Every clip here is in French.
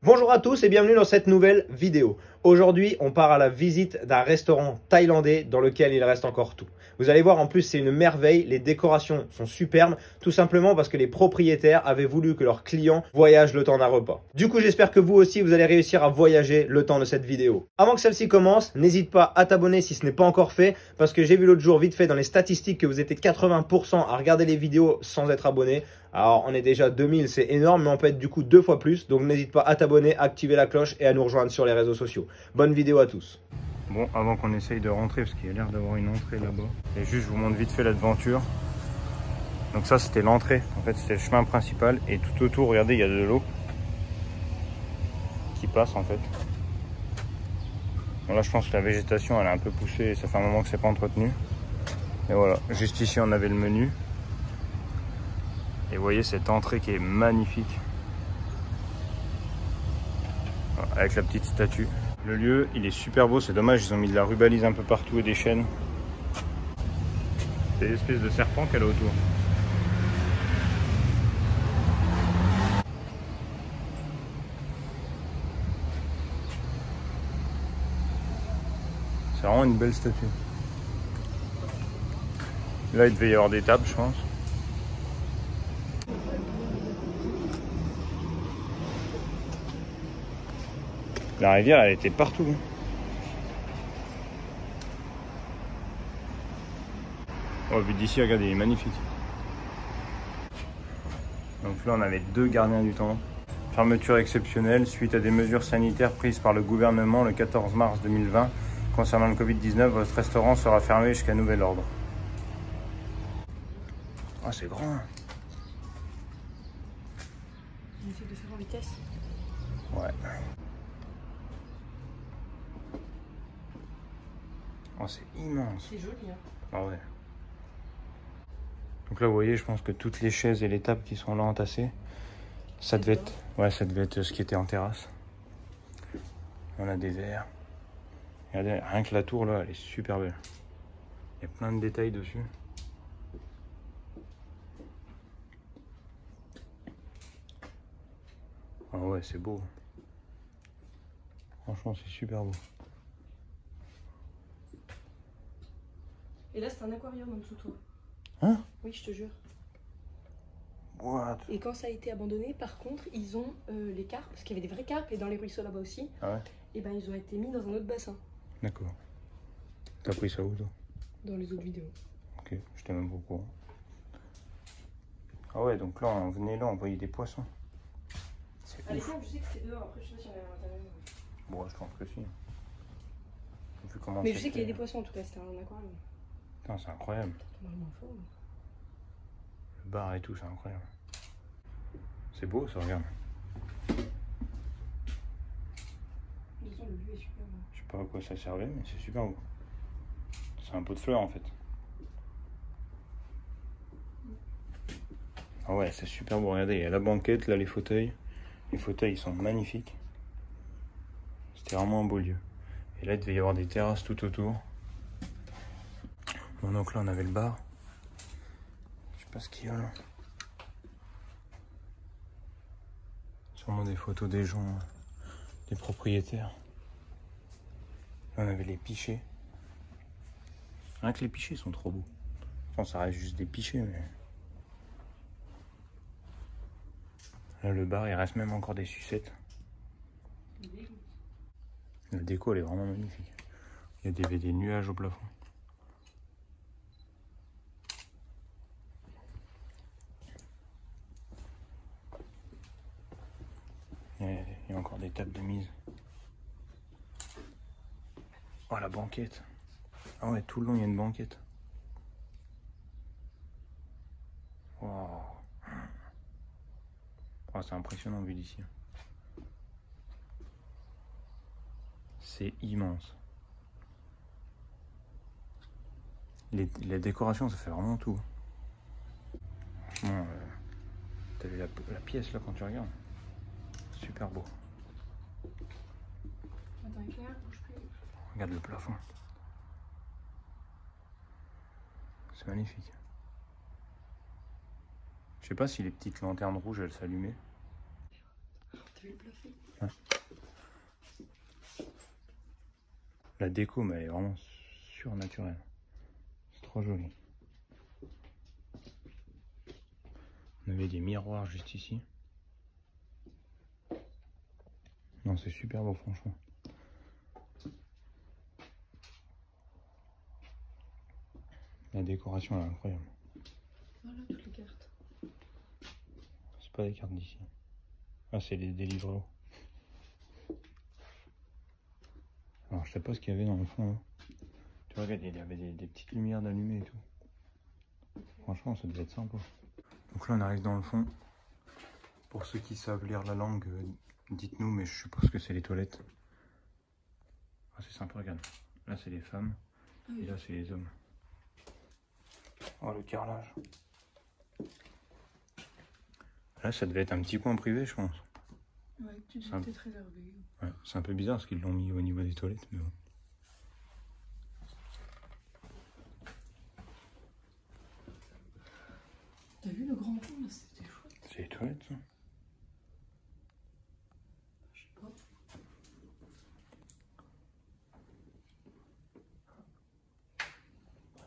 Bonjour à tous et bienvenue dans cette nouvelle vidéo. Aujourd'hui, on part à la visite d'un restaurant thaïlandais dans lequel il reste encore tout. Vous allez voir, en plus, c'est une merveille. Les décorations sont superbes, tout simplement parce que les propriétaires avaient voulu que leurs clients voyagent le temps d'un repas. Du coup, j'espère que vous aussi, vous allez réussir à voyager le temps de cette vidéo. Avant que celle-ci commence, n'hésite pas à t'abonner si ce n'est pas encore fait, parce que j'ai vu l'autre jour vite fait dans les statistiques que vous étiez 80% à regarder les vidéos sans être abonné. Alors, on est déjà 2000, c'est énorme, mais on peut être du coup 2 fois plus. Donc, n'hésite pas à t'abonner, à activer la cloche et à nous rejoindre sur les réseaux sociaux. Bonne vidéo à tous. Bon, avant qu'on essaye de rentrer, parce qu'il y a l'air d'avoir une entrée là-bas, et juste je vous montre vite fait l'aventure. Donc ça, c'était l'entrée. En fait, c'était le chemin principal. Et tout autour, regardez, il y a de l'eau qui passe en fait. Bon, là, je pense que la végétation, elle est un peu poussée. Et ça fait un moment que c'est pas entretenu. Et voilà, juste ici, on avait le menu. Et vous voyez cette entrée qui est magnifique. Voilà, avec la petite statue. Le lieu, il est super beau. C'est dommage, ils ont mis de la rubalise un peu partout et des chaînes. C'est des espèces de serpents qu'elle a autour. C'est vraiment une belle statue. Là, il devait y avoir des tables, je pense. La rivière, elle était partout. Oh, vu d'ici, regardez, il est magnifique. Donc là, on avait deux gardiens du temple. Fermeture exceptionnelle suite à des mesures sanitaires prises par le gouvernement le 14 mars 2020. Concernant le Covid-19, votre restaurant sera fermé jusqu'à nouvel ordre. Ah, c'est grand. On essaie de faire en vitesse. Ouais. Oh, c'est immense. C'est joli, hein. Ah ouais. Donc là, vous voyez, je pense que toutes les chaises et les tables qui sont là entassées, ça devait être, ouais, ça devait être ce qui était en terrasse. On a des verres. Regardez, rien que la tour là, elle est super belle. Il y a plein de détails dessus. Ah ouais, c'est beau. Franchement, c'est super beau. Et là, c'est un aquarium en dessous de toi. Hein? Oui, je te jure. What? Et quand ça a été abandonné, par contre, ils ont les carpes, parce qu'il y avait des vrais carpes, et dans les ruisseaux là-bas aussi, Ah ouais? et ben ils ont été mis dans un autre bassin, D'accord. T'as pris ça où toi? dans les autres vidéos. Ok, j'étais même pas au courant. Ah ouais, donc là, on venait là, on voyait des poissons. C'est À ouf. l'époque, je sais que c'était dehors, après je sais pas si on est à l'intérieur. Bon, je pense que si. Vu comment Mais je sais c'était- qu'il y a des poissons en tout cas, c'était un aquarium. Putain, c'est incroyable. Normalement faux. Le bar et tout, c'est incroyable. C'est beau, ça, regarde. De toute façon, le lieu est super beau. Je sais pas à quoi ça servait, mais c'est super beau. C'est un pot de fleurs en fait. Ah ouais, c'est super beau. Regardez, il y a la banquette, là les fauteuils. Les fauteuils ils sont magnifiques. C'était vraiment un beau lieu. Et là il devait y avoir des terrasses tout autour. Bon, donc là on avait le bar. Je sais pas ce qu'il y a là. Sûrement des photos des gens, des propriétaires. Là on avait les pichets. Rien que les pichets sont trop beaux. Enfin, ça reste juste des pichets, mais... Là, le bar, il reste même encore des sucettes. La déco, elle est vraiment magnifique. Il y a des nuages au plafond. Il y a encore des tables de mise. Oh, la banquette. Ah ouais, tout le long, il y a une banquette. Waouh. Oh, c'est impressionnant vu d'ici. C'est immense. Les décorations, ça fait vraiment tout. Franchement, t'as vu la pièce là quand tu regardes? Super beau. Attends, éclair, bouge plus. Regarde le plafond. C'est magnifique. Je sais pas si les petites lanternes rouges elles s'allumaient. T'as vu le plafond? Ouais. La déco, mais elle est vraiment surnaturelle. C'est trop joli. On avait des miroirs juste ici. Non, c'est super beau, franchement. La décoration est incroyable. Voilà toutes les cartes. C'est pas des cartes d'ici. Ah, c'est des livres. Alors, je sais pas ce qu'il y avait dans le fond. Là. Tu vois, regarde, il y avait des petites lumières d'allumées et tout. Franchement, ça devait être sympa. Donc là, on arrive dans le fond. Pour ceux qui savent lire la langue, dites-nous, mais je suppose que c'est les toilettes. Ah, c'est sympa, regarde. Là, c'est les femmes. Ah oui. Et là, c'est les hommes. Oh, le carrelage. Là, ça devait être un petit coin privé, je pense. Ouais, tu dis C'est un- que t'es réservé. Ouais, c'est un peu bizarre parce qu'ils l'ont mis au niveau des toilettes, mais bon. T'as vu le grand fond là? C'était chouette. C'est les toilettes, ça. Je sais pas.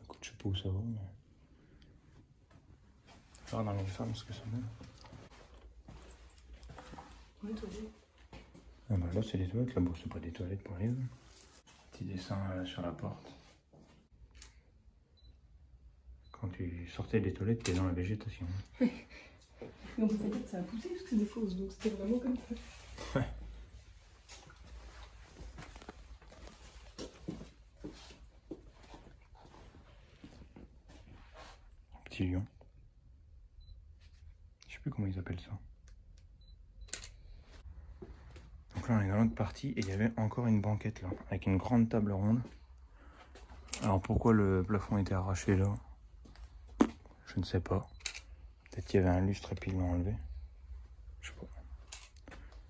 Écoute, je sais pas où ça va, mais... Faire dans les femmes ce que ça donne. Ouais, toilette. Ah bah là, c'est les toilettes. Là, bon, c'est pas des toilettes pour les hommes. Petit dessin sur la porte. Quand tu sortais des toilettes, t'es dans la végétation. Mais on peut pas dire que ça a poussé parce que c'est des fausses, donc c'était vraiment comme ça. Ouais. Un petit lion. Je sais plus comment ils appellent ça. Donc là, on est dans l'autre partie et il y avait encore une banquette là, avec une grande table ronde. Alors pourquoi le plafond était arraché là? Je ne sais pas. Peut-être qu'il y avait un lustre et puis ils l'ont enlevé. Je sais pas.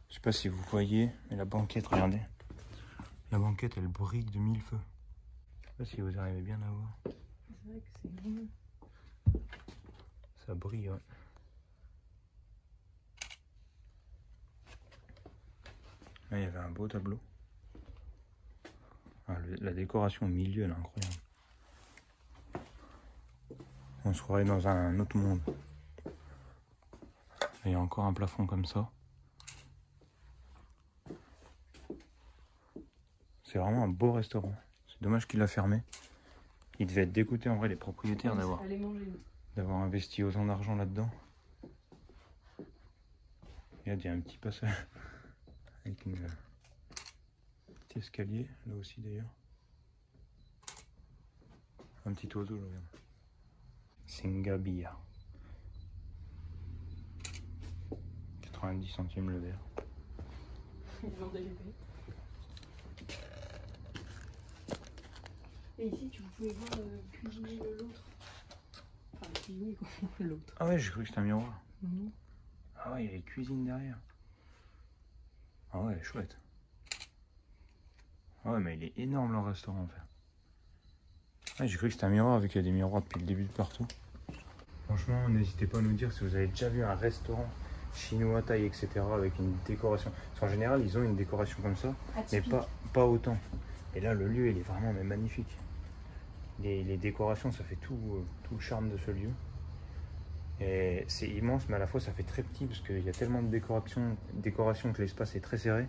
Je sais pas si vous voyez, mais la banquette, regardez. La banquette, elle brille de mille feux. Je sais pas si vous arrivez bien à voir. C'est vrai que c'est vraiment... Ça brille, ouais. Là, il y avait un beau tableau. Ah, la décoration au milieu, elle est incroyable. On se croirait dans un autre monde. Il y a encore un plafond comme ça. C'est vraiment un beau restaurant. C'est dommage qu'il a fermé. Il devait être dégoûté en vrai les propriétaires d'avoir Allez manger. investi autant d'argent là-dedans. Regarde, il y a un petit passage avec un petit escalier là aussi d'ailleurs. Un petit oiseau, je regarde. Singabia. 90 centimes le verre. Ils vendaient les baies. Et ici, tu pouvais voir cuisiner l'autre. Enfin, cuisiner quoi, l'autre. Ah ouais, j'ai cru que c'était un miroir. Non. Ah ouais, il y a les cuisines derrière. Ah ouais, chouette. Ah ouais, mais il est énorme le restaurant en fait. Ouais, j'ai cru que c'était un miroir vu qu'il y a des miroirs depuis le début de partout. Franchement, n'hésitez pas à nous dire si vous avez déjà vu un restaurant chinois, thaï, etc. avec une décoration. Parce qu'en général, ils ont une décoration comme ça, mais pas autant. Et là, le lieu, il est vraiment mais magnifique. Les décorations, ça fait tout le charme de ce lieu. Et c'est immense, mais à la fois, ça fait très petit parce qu'il y a tellement de décoration que l'espace est très serré.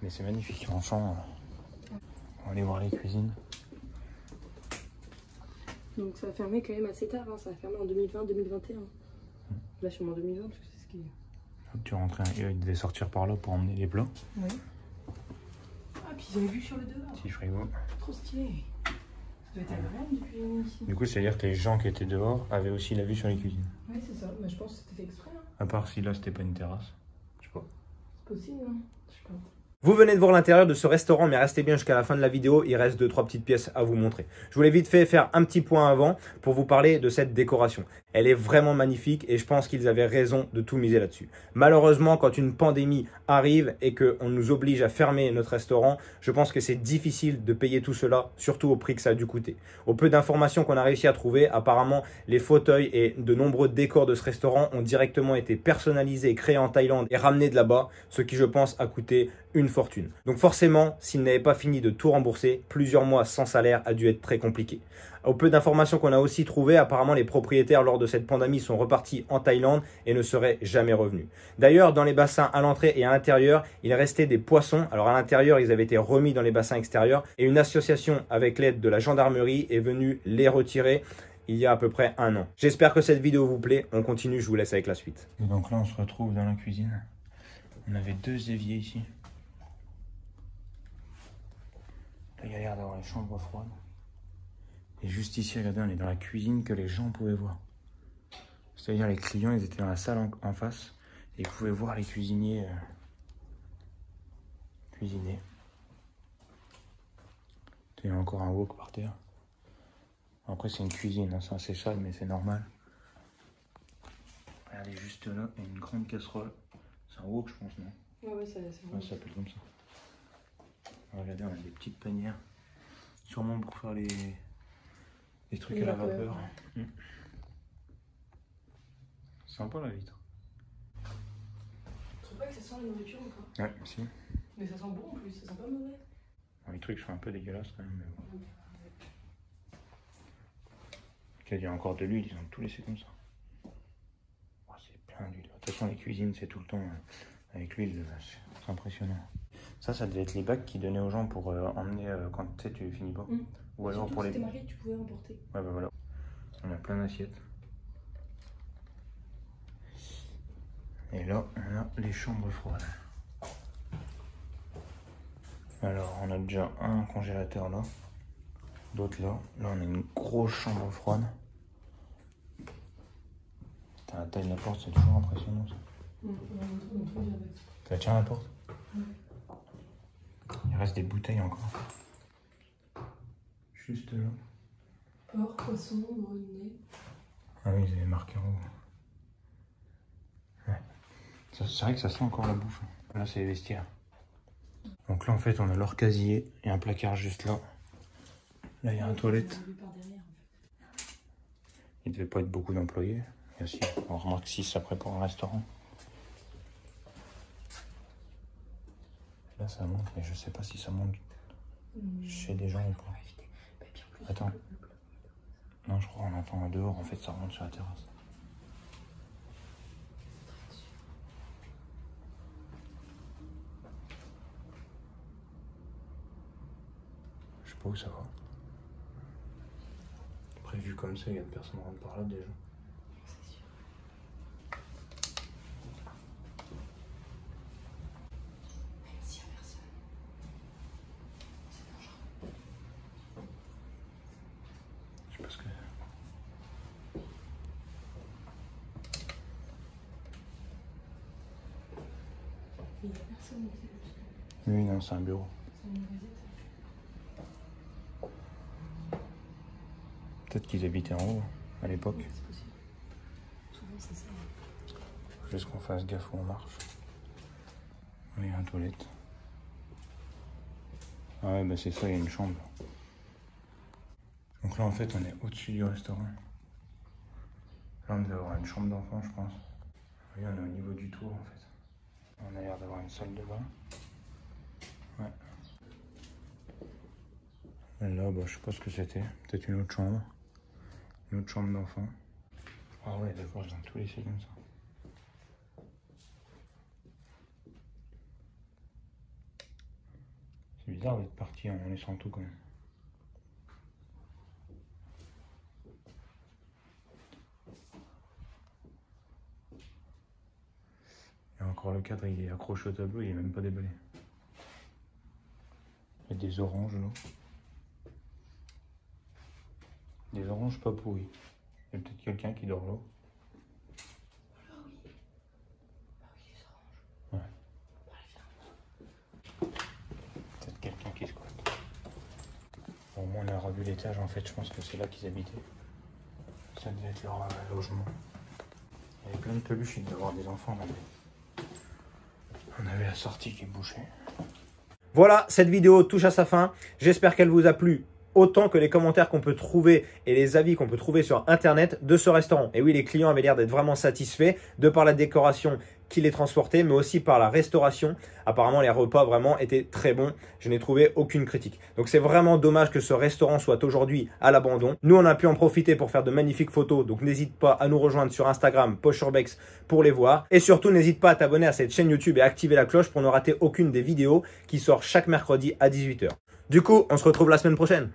Mais c'est magnifique, franchement. On va aller voir les cuisines. Donc ça a fermé quand même assez tard, hein. Ça a fermé en 2020-2021. Là sûrement en 2020 parce que c'est ce qui est... Tu rentrais, il devait sortir par là pour emmener les plats. Oui. Ah puis ils avaient vu sur le dehors. Petit frigo. Trop stylé. Ça doit être agréable depuis ici. Du coup, c'est-à-dire que les gens qui étaient dehors avaient aussi la vue sur les cuisines. Oui c'est ça, mais je pense que c'était fait exprès. Hein. À part si là, c'était pas une terrasse. Je sais pas. C'est possible, hein. Je sais pas. Vous venez de voir l'intérieur de ce restaurant, mais restez bien jusqu'à la fin de la vidéo, il reste 2-3 petites pièces à vous montrer. Je voulais vite fait faire un petit point avant pour vous parler de cette décoration. Elle est vraiment magnifique et je pense qu'ils avaient raison de tout miser là-dessus. Malheureusement, quand une pandémie arrive et qu'on nous oblige à fermer notre restaurant, je pense que c'est difficile de payer tout cela, surtout au prix que ça a dû coûter. Au peu d'informations qu'on a réussi à trouver, apparemment, les fauteuils et de nombreux décors de ce restaurant ont directement été personnalisés et créés en Thaïlande et ramenés de là-bas, ce qui, je pense, a coûté une fortune. Donc forcément, s'il n'avait pas fini de tout rembourser, plusieurs mois sans salaire a dû être très compliqué. Au peu d'informations qu'on a aussi trouvées, apparemment les propriétaires lors de cette pandémie sont repartis en Thaïlande et ne seraient jamais revenus. D'ailleurs, dans les bassins à l'entrée et à l'intérieur, il restait des poissons. Alors à l'intérieur, ils avaient été remis dans les bassins extérieurs et une association avec l'aide de la gendarmerie est venue les retirer il y a à peu près 1 an. J'espère que cette vidéo vous plaît. On continue, je vous laisse avec la suite. Et donc là, on se retrouve dans la cuisine. On avait 2 éviers ici. Là, il y a l'air d'avoir les chambres froides. Et juste ici, regardez, on est dans la cuisine que les gens pouvaient voir. C'est-à-dire les clients, ils étaient dans la salle en face et ils pouvaient voir les cuisiniers cuisiner. Il y a encore un wok par terre. Après, c'est une cuisine, hein, c'est assez sale, mais c'est normal. Regardez, juste là, il y a une grande casserole. C'est un wok, je pense, non? Ouais, ça s'appelle comme ça. Regardez, on a des petites panières. Sûrement pour faire les trucs à la vapeur. Sympa la vitre. Je trouve pas que ça sent la nourriture encore. Ouais, si. Mais ça sent bon en plus, ça sent pas mauvais. Les trucs sont un peu dégueulasses quand même. Mais bon. Il y a encore de l'huile, ils ont tout laissé comme ça. Oh, c'est plein d'huile. De toute façon, les cuisines, c'est tout le temps avec l'huile, c'est impressionnant. Ça devait être les bacs qu'ils donnaient aux gens pour emmener quand tu finis pas. Ou alors surtout pour les. C'était marqué que tu pouvais emporter. Ouais, bah voilà. On a plein d'assiettes. Et là, on a les chambres froides. Alors, on a déjà un congélateur là. D'autres là. Là, on a une grosse chambre froide. Putain, la taille de la porte, c'est toujours impressionnant ça. Ça tient la porte? Il reste des bouteilles encore. Juste là. Porc, poisson, grenier. Ah oui, ils avaient marqué en haut. Ouais. C'est vrai que ça sent encore la bouffe. Là, c'est les vestiaires. Donc là, en fait, on a leur casier et un placard juste là. Là, il y a une toilette. Il devait pas être beaucoup d'employés. Et aussi, on remarque 6 après pour un restaurant. Là, ça monte, mais je sais pas si ça monte chez des gens ou pas. Attends. Non, je crois qu'on entend dehors. En fait, ça remonte sur la terrasse. Je sais pas où ça va. Prévu comme ça, il y a de personnes rentrent par là déjà. Je sais pas ce que c'est. Il y a personne. Oui, non, c'est un bureau. Peut-être qu'ils habitaient en haut, à l'époque. C'est possible. Souvent, c'est ça. Juste qu'on fasse gaffe où on marche. Oui, il y a une toilette. Ah ouais, bah c'est ça, il y a une chambre. Donc là, en fait, on est au-dessus du restaurant. Là, on devait avoir une chambre d'enfant, je pense. Oui, on est au niveau du tour, en fait. On a l'air d'avoir une salle de bain. Ouais. Et là, bah, je sais pas ce que c'était. Peut-être une autre chambre. Une autre chambre d'enfant. Ah ouais, d'accord, ils ont tout laissé comme ça. C'est bizarre d'être parti en laissant tout quand même. Et encore le cadre, il est accroché au tableau, il est même pas déballé. Il y a des oranges là. Des oranges pas pourries. Il y a peut-être quelqu'un qui dort là. Ah oui. Ah oui, les oranges. Ouais. On a revu l'étage, en fait, je pense que c'est là qu'ils habitaient. Ça devait être leur logement. Il y avait plein de peluches, il devait y avoir des enfants. On avait la sortie qui bouchait. Voilà, cette vidéo touche à sa fin. J'espère qu'elle vous a plu autant que les commentaires qu'on peut trouver et les avis qu'on peut trouver sur internet de ce restaurant. Et oui, les clients avaient l'air d'être vraiment satisfaits de par la décoration qui les transportait, mais aussi par la restauration. Apparemment, les repas vraiment étaient très bons. Je n'ai trouvé aucune critique. Donc c'est vraiment dommage que ce restaurant soit aujourd'hui à l'abandon. Nous, on a pu en profiter pour faire de magnifiques photos. Donc n'hésite pas à nous rejoindre sur Instagram, Pochurbex, pour les voir. Et surtout, n'hésite pas à t'abonner à cette chaîne YouTube et à activer la cloche pour ne rater aucune des vidéos qui sort chaque mercredi à 18 h. Du coup, on se retrouve la semaine prochaine.